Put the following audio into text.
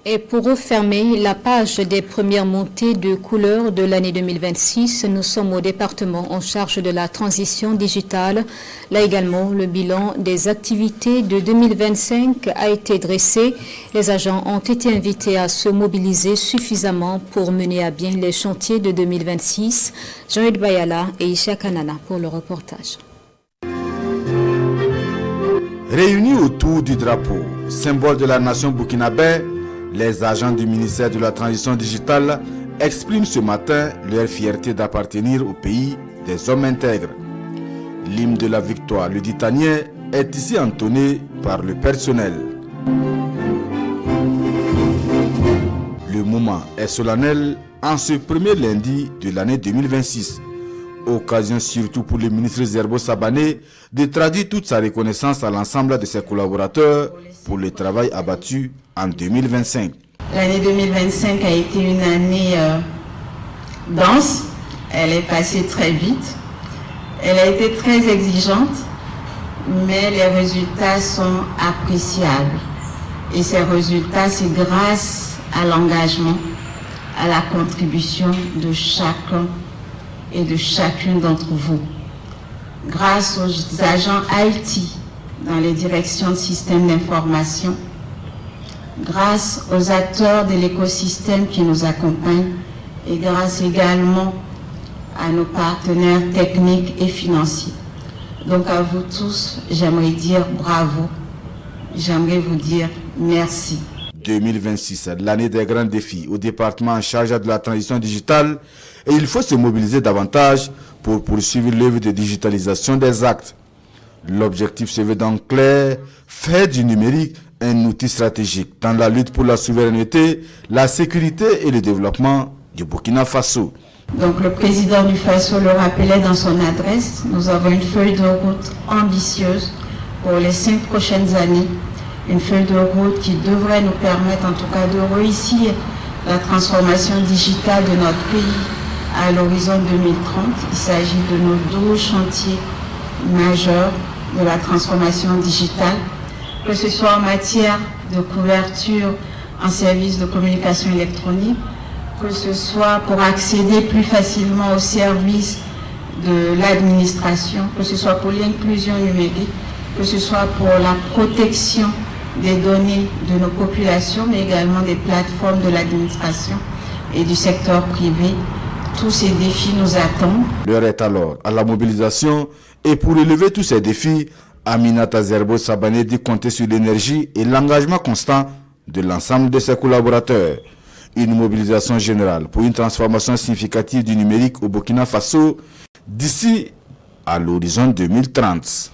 Et pour refermer la page des premières montées de couleurs de l'année 2026, nous sommes au département en charge de la transition digitale. Là également, le bilan des activités de 2025 a été dressé. Les agents ont été invités à se mobiliser suffisamment pour mener à bien les chantiers de 2026. Jean-Yves Bayala et Isha Kanana pour le reportage. Réunis autour du drapeau, symbole de la nation burkinabé, les agents du ministère de la Transition digitale expriment ce matin leur fierté d'appartenir au pays des hommes intègres. L'hymne de la victoire, le Ditanien, est ici entonné par le personnel. Le moment est solennel en ce premier lundi de l'année 2026. Occasion surtout pour le ministre Zerbo Sabané de traduire toute sa reconnaissance à l'ensemble de ses collaborateurs pour le travail abattu en 2025. L'année 2025 a été une année dense, elle est passée très vite, elle a été très exigeante, mais les résultats sont appréciables. Et ces résultats, c'est grâce à l'engagement, à la contribution de chacun et de chacune d'entre vous. Grâce aux agents IT dans les directions de systèmes d'information, grâce aux acteurs de l'écosystème qui nous accompagnent et grâce également à nos partenaires techniques et financiers. Donc à vous tous, j'aimerais dire bravo, j'aimerais vous dire merci. 2026, l'année des grands défis au département en charge de la transition digitale, et il faut se mobiliser davantage pour poursuivre l'œuvre de digitalisation des actes. L'objectif se veut donc clair, faire du numérique un outil stratégique dans la lutte pour la souveraineté, la sécurité et le développement du Burkina Faso. Donc le président du Faso le rappelait dans son adresse, nous avons une feuille de route ambitieuse pour les 5 prochaines années. Une feuille de route qui devrait nous permettre en tout cas de réussir la transformation digitale de notre pays à l'horizon 2030. Il s'agit de nos 12 chantiers majeurs de la transformation digitale, que ce soit en matière de couverture en services de communication électronique, que ce soit pour accéder plus facilement aux services de l'administration, que ce soit pour l'inclusion numérique, que ce soit pour la protection des données de nos populations, mais également des plateformes de l'administration et du secteur privé. Tous ces défis nous attendent. L'heure est alors à la mobilisation et pour relever tous ces défis, Aminata Zerbo Sabané dit compter sur l'énergie et l'engagement constant de l'ensemble de ses collaborateurs. Une mobilisation générale pour une transformation significative du numérique au Burkina Faso d'ici à l'horizon 2030.